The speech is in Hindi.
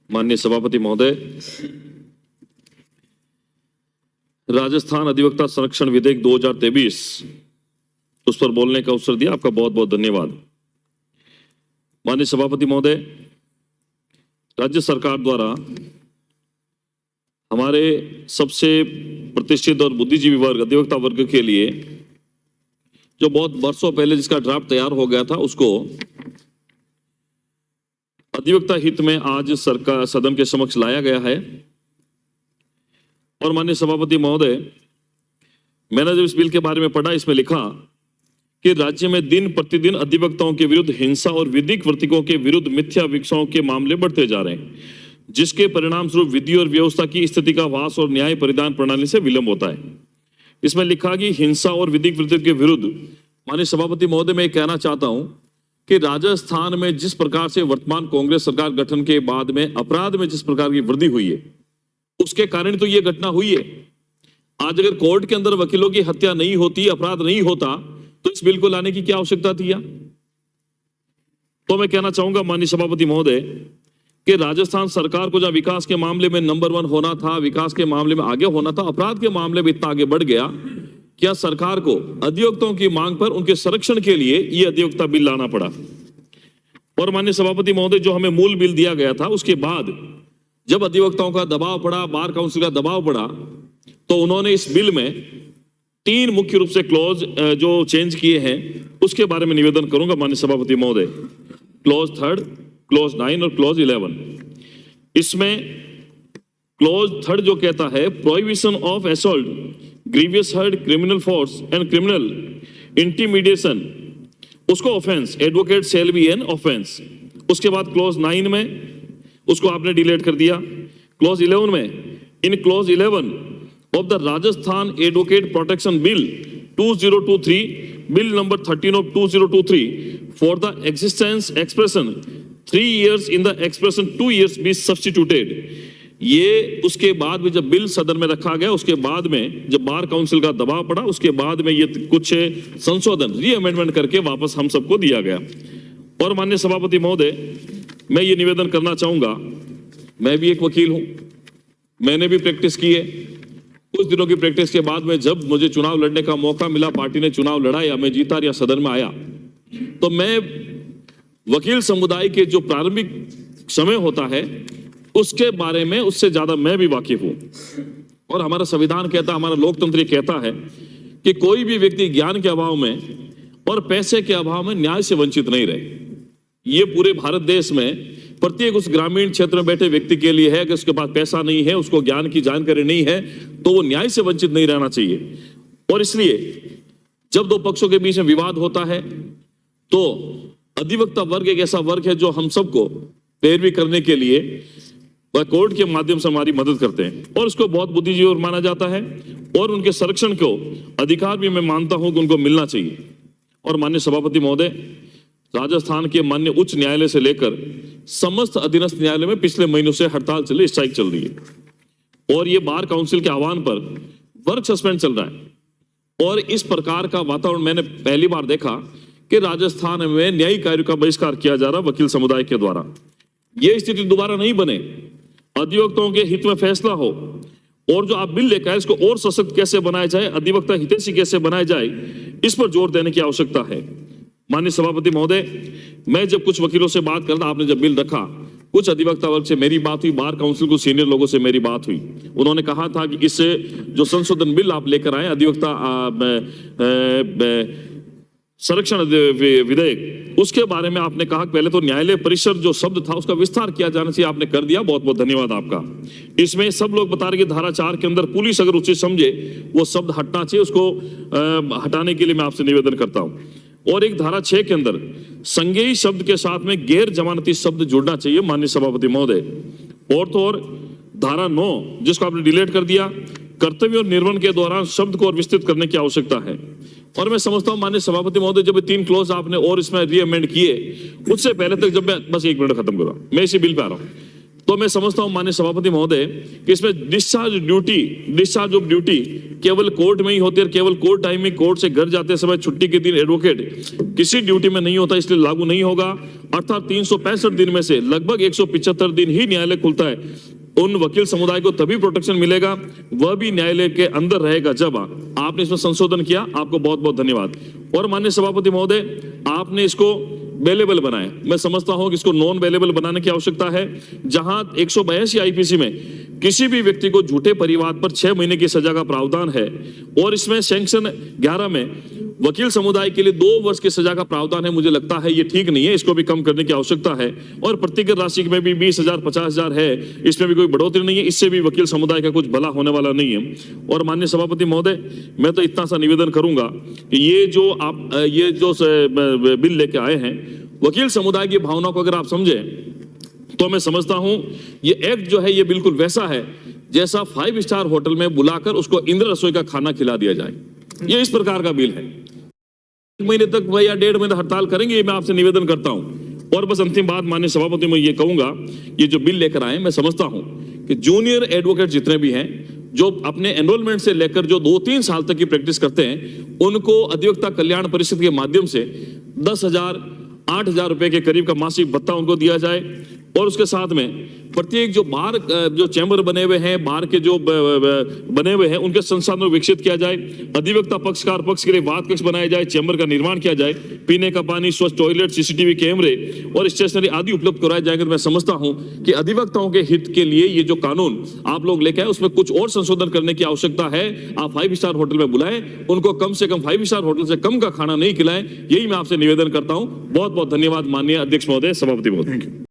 माननीय सभापति महोदय, राजस्थान अधिवक्ता संरक्षण विधेयक 2023 उस पर बोलने का अवसर दिया, आपका बहुत बहुत धन्यवाद। माननीय सभापति महोदय, राज्य सरकार द्वारा हमारे सबसे प्रतिष्ठित और बुद्धिजीवी वर्ग अधिवक्ता वर्ग के लिए जो बहुत वर्षों पहले जिसका ड्राफ्ट तैयार हो गया था, उसको अधिवक्ता हित में आज सरकार सदन के समक्ष लाया गया है। और माननीय सभापति महोदय, मैंने जब इस बिल के बारे में पढ़ा, इसमें लिखा कि राज्य में दिन प्रतिदिन अधिवक्ताओं के विरुद्ध हिंसा और विधिक वर्तकों के विरुद्ध मिथ्या अभियोगों के मामले बढ़ते जा रहे हैं, जिसके परिणाम स्वरूप विधि और व्यवस्था की स्थिति का ह्रास और न्याय परिधान प्रणाली से विलंब होता है। इसमें लिखा कि हिंसा और विधिक वर्तकों के विरुद्ध, माननीय सभापति महोदय, मैं कहना चाहता हूं कि राजस्थान में जिस प्रकार से वर्तमान कांग्रेस सरकार गठन के बाद में अपराध में जिस प्रकार की वृद्धि हुई है, उसके कारण तो ये घटना हुई है। आज अगर कोर्ट के अंदर वकीलों की हत्या नहीं होती, अपराध नहीं होता, तो इस बिल को लाने की क्या आवश्यकता थी? तो मैं कहना चाहूंगा माननीय सभापति महोदय कि राजस्थान सरकार को जहां विकास के मामले में नंबर 1 होना था, विकास के मामले में आगे होना था, अपराध के मामले में इतना आगे बढ़ गया, क्या सरकार को अधिवक्ताओं की मांग पर उनके संरक्षण के लिए यह अधिवक्ता बिल लाना पड़ा। और माननीय सभापति महोदय, जो हमें मूल बिल दिया गया था, उसके बाद जब अधिवक्ताओं का दबाव पड़ा, बार काउंसिल का दबाव पड़ा, तो उन्होंने इस बिल में 3 मुख्य रूप से क्लॉज जो चेंज किए हैं, उसके बारे में निवेदन करूंगा माननीय सभापति महोदय। क्लॉज 3, क्लॉज 9 और क्लॉज 11। इसमें क्लॉज 3 जो कहता है, prohibition of assault, grievous hurt, criminal force and criminal intimidation, उसको offence, advocate shall be an offence. उसके बाद क्लॉज 9 में उसको आपने डिलीट कर दिया। क्लॉज 11 में, in clause 11 of the Rajasthan advocate protection bill 2023, bill number 13 of 2023, for the existence expression 3 years in the expression 2 years be substituted। ये उसके बाद में जब बिल सदन में रखा गया, उसके बाद में जब बार काउंसिल का दबाव पड़ा, उसके बाद में ये कुछ संशोधन, री अमेंडमेंट करके वापस हम सबको दिया गया। और माननीय सभापति महोदय, मैं ये निवेदन करना चाहूंगा, मैं भी एक वकील हूं, मैंने भी प्रैक्टिस की है। कुछ दिनों की प्रैक्टिस के बाद में जब मुझे चुनाव लड़ने का मौका मिला, पार्टी ने चुनाव लड़ाया, मैं जीता या सदन में आया, तो मैं वकील समुदाय के जो प्रारंभिक समय होता है उसके बारे में उससे ज्यादा मैं भी वाकिफ हूं। और हमारा संविधान कहता, हमारा लोकतंत्र कहता है कि कोई भी व्यक्ति ज्ञान के अभाव में और पैसे के अभाव में न्याय से वंचित नहीं रहे। ये पूरे भारत देश में प्रत्येक उस ग्रामीण क्षेत्र में बैठे व्यक्ति के लिए है कि उसके पास पैसा नहीं है, उसको ज्ञान की जानकारी नहीं है, तो वो न्याय से वंचित नहीं रहना चाहिए। और इसलिए जब 2 पक्षों के बीच में विवाद होता है, तो अधिवक्ता वर्ग एक ऐसा वर्ग है जो हम सबको पैरवी करने के लिए वह कोर्ट के माध्यम से हमारी मदद करते हैं, और उसको बहुत बुद्धिजीवी माना जाता है, और उनके संरक्षण को अधिकार भी मैं मानता हूं कि उनको मिलना चाहिए। और माननीय सभापति महोदय, राजस्थान के माननीय उच्च न्यायालय से लेकर समस्त अधीनस्थ न्यायालय में पिछले महीनों से हड़ताल चल रही, स्ट्राइक चल रही है, और ये बार काउंसिल के आह्वान पर वर्क सस्पेंड चल रहा है। और इस प्रकार का वातावरण मैंने पहली बार देखा कि राजस्थान में न्यायिक कार्य का बहिष्कार किया जा रहा वकील समुदाय के द्वारा। यह स्थिति दोबारा नहीं बने, अधिवक्ताओं के हित में फैसला हो, और जो आप बिल लेकर आए इसको और सशक्त कैसे बनाया जाए, अधिवक्ता हितैषी कैसे बनाया जाए, इस पर जोर देने की आवश्यकता है। माननीय सभापति महोदय, मैं जब कुछ वकीलों से बात कर रहा, आपने जब बिल रखा, कुछ अधिवक्ता वर्ग से मेरी बात हुई, बार काउंसिल को सीनियर लोगों से मेरी बात हुई, उन्होंने कहा था कि इससे जो संशोधन बिल आप लेकर आए, अधिवक्ता संरक्षण विधेयक, उसके बारे में आपने कहा पहले तो न्यायालय परिसर जो शब्द था उसका विस्तार किया जाना चाहिए, आपने कर दिया, बहुत बहुत धन्यवाद आपका। इसमें सब लोग बता रहे कि धारा 4 के अंदर पुलिस अगर उचित समझे वो शब्द हटना चाहिए, उसको हटाने के लिए मैं आपसे निवेदन करता हूं। और एक धारा 6 के अंदर संज्ञेय शब्द के साथ में गैर जमानती शब्द जुड़ना चाहिए माननीय सभापति महोदय। और तो और धारा 9 जिसको आपने डिलीट कर दिया, कर्तव्य और निर्वहन के दौरान शब्द को और विस्तृत करने की आवश्यकता है। और मैं समझता हूं माननीय सभापति महोदय, जब 3 क्लॉज आपने और इसमें री अमेंड किए, उससे पहले तक, जब मैं बस 1 मिनट खत्म कर रहा हूं, मैं इसी बिल पे आ रहा हूं, तो मैं समझता हूं माननीय सभापति महोदय कि इसमें डिस्चार्ज ऑफ ड्यूटी केवल कोर्ट में ही होती है, केवल कोर्ट टाइम में कोर्ट से घर जाते समय छुट्टी के दिन एडवोकेट किसी ड्यूटी में नहीं होता, इसलिए लागू नहीं होगा। अर्थात 365 दिन में से लगभग 175 दिन ही न्यायालय खुलता है। उन वकील समुदाय को तभी प्रोटेक्शन मिलेगा, वह भी न्यायालय के अंदर रहेगा जब आपने इसमें संशोधन किया। आपको बहुत बहुत धन्यवाद। और माननीय सभापति महोदय, आपने इसको वेलेबल बनाया। मैं समझता हूं कि इसको नॉन वेलेबल बनाने की आवश्यकता है। जहां 182 आईपीसी में किसी भी व्यक्ति को झूठे परिवाद पर 6 महीने की सजा का प्रावधान है और इसमें सेक्शन 11 में वकील समुदाय के लिए 2 वर्ष की सजा का प्रावधान है, मुझे लगता है ये ठीक नहीं है, इसको भी कम करने की आवश्यकता है। और प्रतिकर राशि में भी 20,000 50,000 है, इसमें भी कोई बढ़ोतरी नहीं है, इससे भी वकील समुदाय का कुछ भला होने वाला नहीं है। और माननीय सभापति महोदय, मैं तो इतना सा निवेदन करूंगा कि ये जो बिल लेके आए हैं, वकील समुदाय की भावना को अगर आप समझें तो मैं समझता हूं ये एक्ट जो है ये बिल्कुल वैसा है जैसा 5 स्टार होटल में बुलाकर उसको इंद्र रसोई का खाना खिला दिया जाए। ये इस प्रकार का बिल है। 1 महीने तक या 1.5 महीने हड़ताल करेंगे, ये मैं आपसे निवेदन करता हूं। और बस अंतिम बात माननीय सभापति, मैं ये कहूंगा, ये जो बिल लेकर आए, मैं समझता हूं कि जूनियर एडवोकेट जितने भी हैं जो अपने एनरोलमेंट से लेकर जो 2-3 साल तक की प्रैक्टिस करते हैं, उनको अधिवक्ता कल्याण परिषद के माध्यम से 10,000 8,000 रुपए के करीब का मासिक भत्ता उनको दिया जाए। और उसके साथ में प्रत्येक जो बार जो चैम्बर बने हुए हैं, बार के जो बने हुए हैं, उनके संसाधन को विकसित किया जाए। अधिवक्ता पक्षकार पक्ष के लिए वाद कक्ष बनाया जाए, चैम्बर का निर्माण किया जाए, पीने का पानी, स्वच्छ टॉयलेट, सीसीटीवी कैमरे और स्टेशनरी आदि उपलब्ध कराए जाएंगे। तो मैं समझता हूं कि अधिवक्ताओं के हित के लिए ये जो कानून आप लोग लेके आए उसमें कुछ और संशोधन करने की आवश्यकता है। आप 5 स्टार होटल में बुलाएं, उनको कम से कम 5 स्टार होटल से कम का खाना नहीं खिलाएं, यही मैं आपसे निवेदन करता हूं। बहुत बहुत धन्यवाद माननीय अध्यक्ष महोदय, सभापति महोदय।